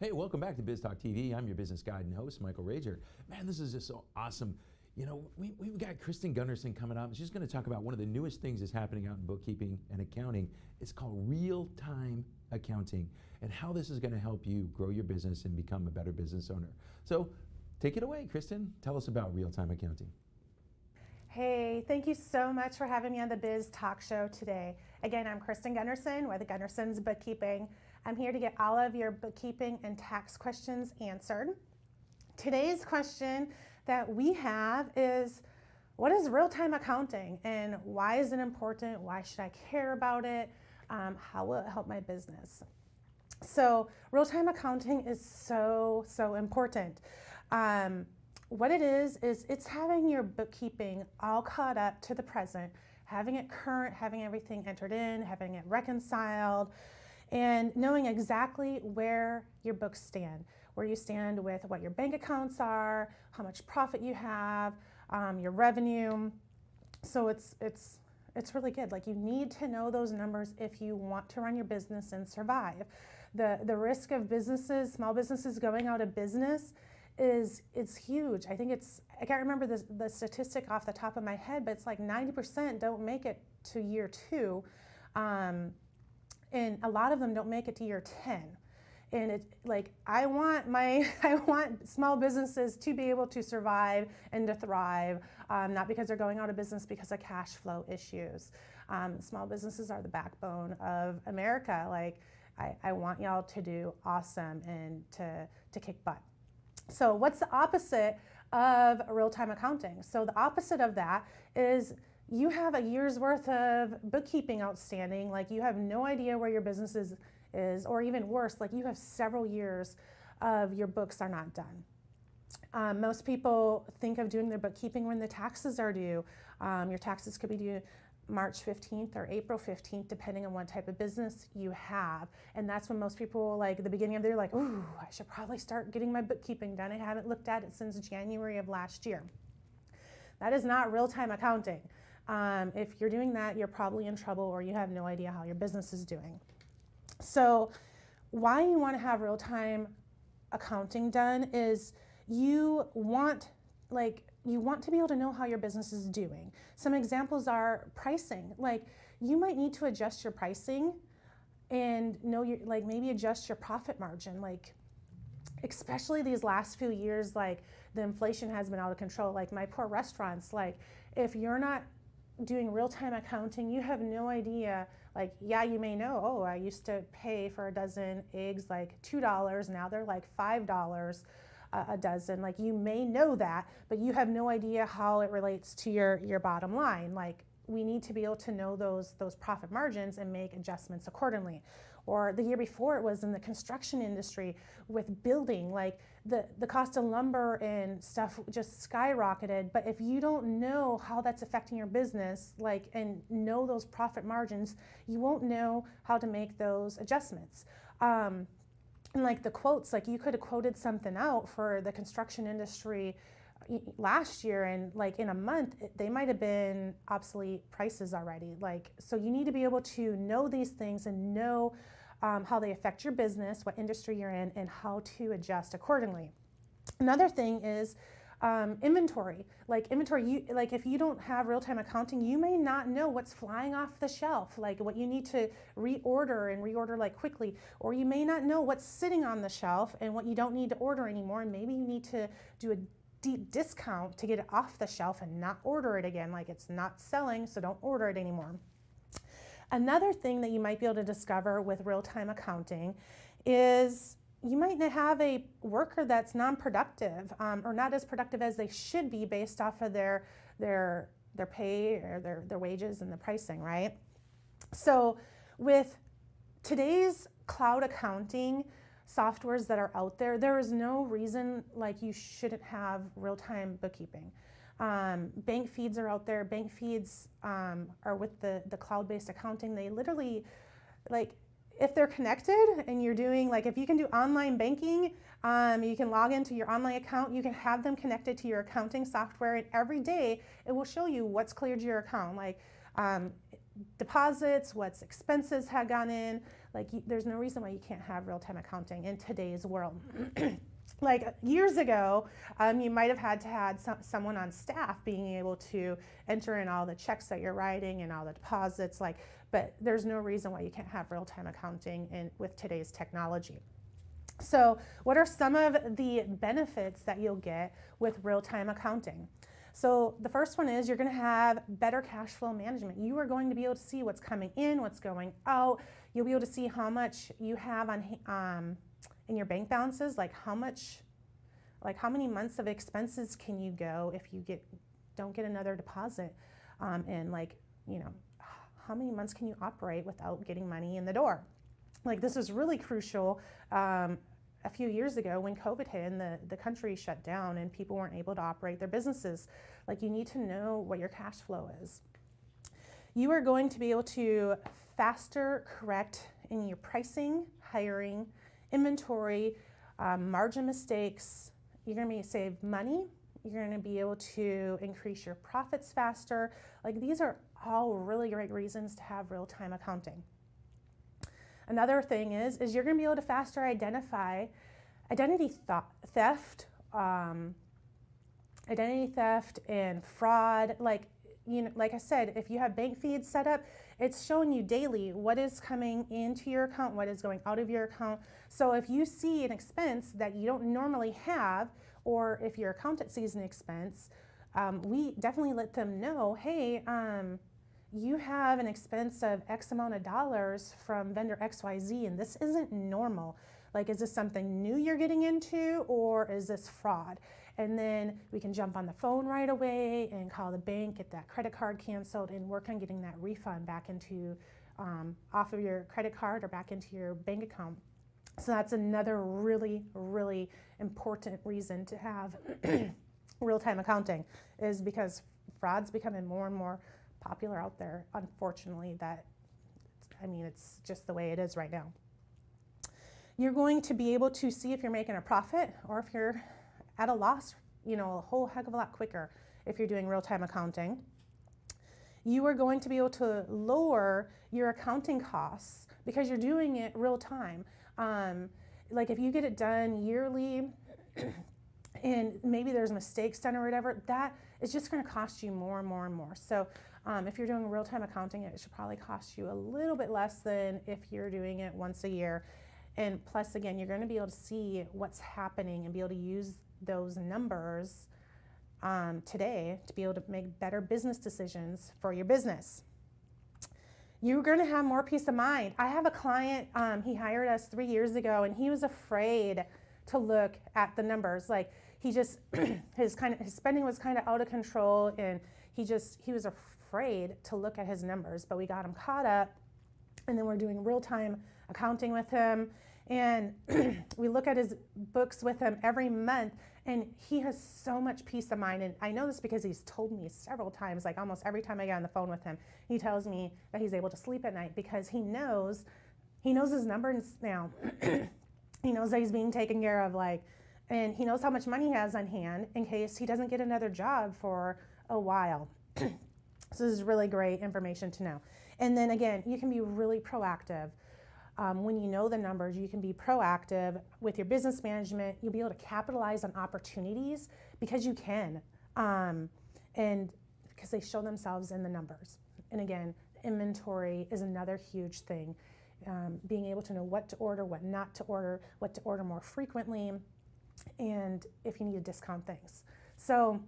Hey, welcome back to Biz Talk TV. I'm your business guide and host, Michael Rager. Man, this is just so awesome. You know, we've got Kristin Gunderson coming up. She's going to talk about one of the newest things that's happening out in bookkeeping and accounting. It's called real-time accounting and how this is going to help you grow your business and become a better business owner. So take it away, Kristin. Tell us about real-time accounting. Hey, thank you so much for having me on the Biz Talk Show today. Again, I'm Kristin Gunderson with Gunderson's Bookkeeping. I'm here to get all of your bookkeeping and tax questions answered. Today's question that we have is, what is real-time accounting and why is it important? Why should I care about it? How will it help my business? So real-time accounting is so important. What it is it's having your bookkeeping all caught up to the present, having it current, having everything entered in, having it reconciled, and knowing exactly where your books stand, where you stand with what your bank accounts are, how much profit you have, your revenue. So it's really good. Like, you need to know those numbers if you want to run your business and survive. The risk of small businesses going out of business is huge. I can't remember the statistic off the top of my head, but it's like 90% don't make it to year 2. And a lot of them don't make it to year 10. And it's like, I want small businesses to be able to survive and to thrive, not because they're going out of business because of cash flow issues. Small businesses are the backbone of America. Like, I want y'all to do awesome and to kick butt. So what's the opposite of real-time accounting? So the opposite of that is you have a year's worth of bookkeeping outstanding, like you have no idea where your business is, or even worse, like you have several years of your books are not done. Most people think of doing their bookkeeping when the taxes are due. Your taxes could be due March 15th or April 15th, depending on what type of business you have. And that's when most people, like, at the beginning of the year, like, ooh, I should probably start getting my bookkeeping done. I haven't looked at it since January of last year. That is not real-time accounting. If you're doing that, you're probably in trouble or you have no idea how your business is doing. So why you want to have real-time accounting done is you want to be able to know how your business is doing. Some examples are pricing. Like, you might need to adjust your pricing and know maybe adjust your profit margin. Like, especially these last few years, like, the inflation has been out of control. Like, my poor restaurants, like, if you're not doing real-time accounting, you have no idea. Like, yeah, you may know, oh, I used to pay for a dozen eggs like $2, now they're like $5 a dozen. Like, you may know that, but you have no idea how it relates to your bottom line. Like, we need to be able to know those profit margins and make adjustments accordingly. Or the year before, it was in the construction industry with building, like the cost of lumber and stuff just skyrocketed. But if you don't know how that's affecting your business, like, and know those profit margins, you won't know how to make those adjustments. And like the quotes, like, you could have quoted something out for the construction industry last year, and like in a month they might have been obsolete prices already. Like, so you need to be able to know these things and know how they affect your business, what industry you're in, and how to adjust accordingly. Another thing is inventory. Like, if you don't have real-time accounting, you may not know what's flying off the shelf, like what you need to reorder like quickly, or you may not know what's sitting on the shelf and what you don't need to order anymore, and maybe you need to do a deep discount to get it off the shelf and not order it again. Like, it's not selling, so don't order it anymore. Another thing that you might be able to discover with real-time accounting is you might have a worker that's non-productive or not as productive as they should be based off of their pay or their wages and the pricing, right? So with today's cloud accounting softwares that are out there, there is no reason like you shouldn't have real-time bookkeeping. Bank feeds are out there. Bank feeds are with the cloud-based accounting. They literally, like, if they're connected and you're doing, like, if you can do online banking, you can log into your online account, you can have them connected to your accounting software, and every day it will show you what's cleared your account, like deposits, what's expenses had gone in, there's no reason why you can't have real-time accounting in today's world. Like years ago, you might have had to have someone on staff being able to enter in all the checks that you're writing and all the deposits, but there's no reason why you can't have real-time accounting with today's technology. So what are some of the benefits that you'll get with real-time accounting? So the first one is you're going to have better cash flow management. You are going to be able to see what's coming in, what's going out. You'll be able to see how much you have in your bank balances, like how many months of expenses can you go if you don't get another deposit, and how many months can you operate without getting money in the door? Like this was really crucial a few years ago when COVID hit and the country shut down and people weren't able to operate their businesses. Like you need to know what your cash flow is. You are going to be able to faster correct in your pricing, hiring, inventory, margin mistakes. You're going to save money. You're going to be able to increase your profits faster. Like these are all really great reasons to have real-time accounting. Another thing is you're going to be able to faster identify identity theft and fraud. Like I said, if you have bank feeds set up, it's showing you daily what is coming into your account, what is going out of your account. So if you see an expense that you don't normally have, or if your accountant sees an expense, we definitely let them know, hey, you have an expense of X amount of dollars from vendor XYZ, and this isn't normal. Like, is this something new you're getting into, or is this fraud? And then we can jump on the phone right away and call the bank, get that credit card canceled, and work on getting that refund back into, off of your credit card or back into your bank account. So that's another really, really important reason to have real-time accounting, is because fraud's becoming more and more popular out there, unfortunately. It's just the way it is right now. You're going to be able to see if you're making a profit or if you're at a loss, a whole heck of a lot quicker if you're doing real-time accounting. You are going to be able to lower your accounting costs because you're doing it real time. Like if you get it done yearly and maybe there's mistakes done or whatever, that is just going to cost you more and more and more. So if you're doing real-time accounting, it should probably cost you a little bit less than if you're doing it once a year. And plus, again, you're going to be able to see what's happening and be able to use those numbers today to be able to make better business decisions for your business. You're going to have more peace of mind. I have a client, he hired us 3 years ago, and he was afraid to look at the numbers. Like he just, his spending was kind of out of control, and he was afraid to look at his numbers, but we got him caught up, and then we're doing real-time accounting with him, and we look at his books with him every month, and he has so much peace of mind. And I know this because he's told me several times, like almost every time I get on the phone with him, he tells me that he's able to sleep at night because he knows his numbers now. He knows that he's being taken care of, and he knows how much money he has on hand in case he doesn't get another job for a while. So this is really great information to know. And then again, you can be really proactive. When you know the numbers, you can be proactive with your business management. You'll be able to capitalize on opportunities because you can, and because they show themselves in the numbers. And again, inventory is another huge thing. Being able to know what to order, what not to order, what to order more frequently, and if you need to discount things. So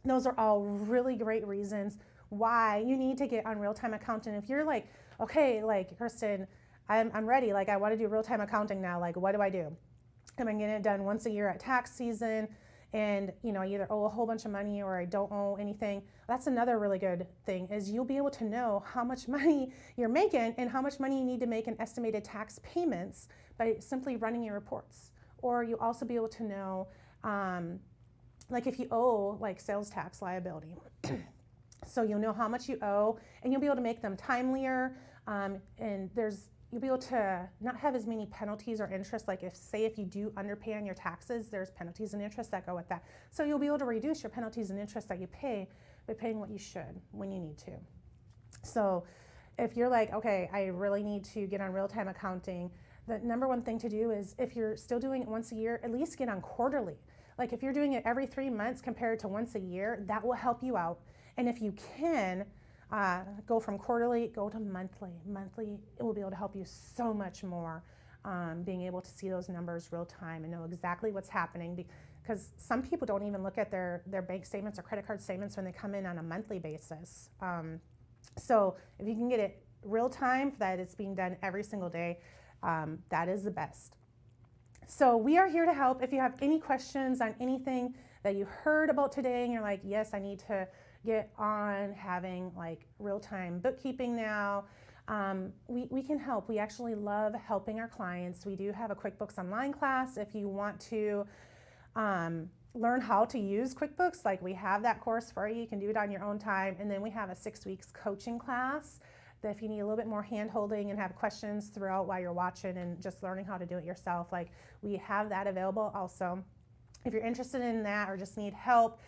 those are all really great reasons why you need to get on real-time accounting. If you're like, okay, like Kristin, I'm ready, I want to do real-time accounting now, what do I do? Am I getting it done once a year at tax season, and I either owe a whole bunch of money or I don't owe anything? That's another really good thing, is you'll be able to know how much money you're making and how much money you need to make in estimated tax payments by simply running your reports. Or you'll also be able to know, if you owe sales tax liability. So you'll know how much you owe, and you'll be able to make them timelier, and you'll be able to not have as many penalties or interest. If you do underpay on your taxes, there's penalties and interest that go with that. So you'll be able to reduce your penalties and interest that you pay by paying what you should when you need to. So if you're like, okay, I really need to get on real-time accounting, the number one thing to do is, if you're still doing it once a year, at least get on quarterly. Like if you're doing it every 3 months compared to once a year, that will help you out. And if you can go from quarterly, go to monthly. Monthly, it will be able to help you so much more, being able to see those numbers real time and know exactly what's happening. Because some people don't even look at their bank statements or credit card statements when they come in on a monthly basis. So if you can get it real time, that it's being done every single day, that is the best. So we are here to help. If you have any questions on anything that you heard about today and you're like, yes, I need to get on having like real-time bookkeeping now, we can help. We actually love helping our clients. We do have a QuickBooks Online class. If you want to learn how to use QuickBooks, like we have that course for you. You can do it on your own time. And then we have a 6 weeks coaching class that if you need a little bit more hand holding and have questions throughout while you're watching and just learning how to do it yourself, like we have that available also. If you're interested in that or just need help,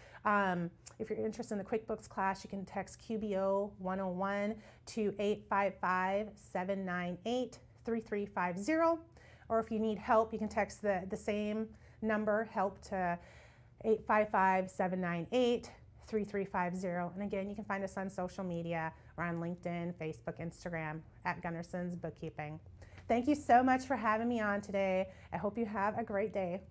if you're interested in the QuickBooks class, you can text QBO 101 to 855-798-3350. Or if you need help, you can text the same number, help, to 855-798-3350. And again, you can find us on social media. We're on LinkedIn, Facebook, Instagram, at Gunderson's Bookkeeping. Thank you so much for having me on today. I hope you have a great day.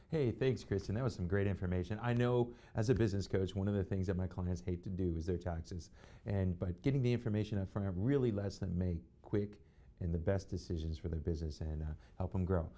Hey, thanks, Kristin. That was some great information. I know as a business coach, one of the things that my clients hate to do is their taxes. But getting the information up front really lets them make quick and the best decisions for their business and help them grow.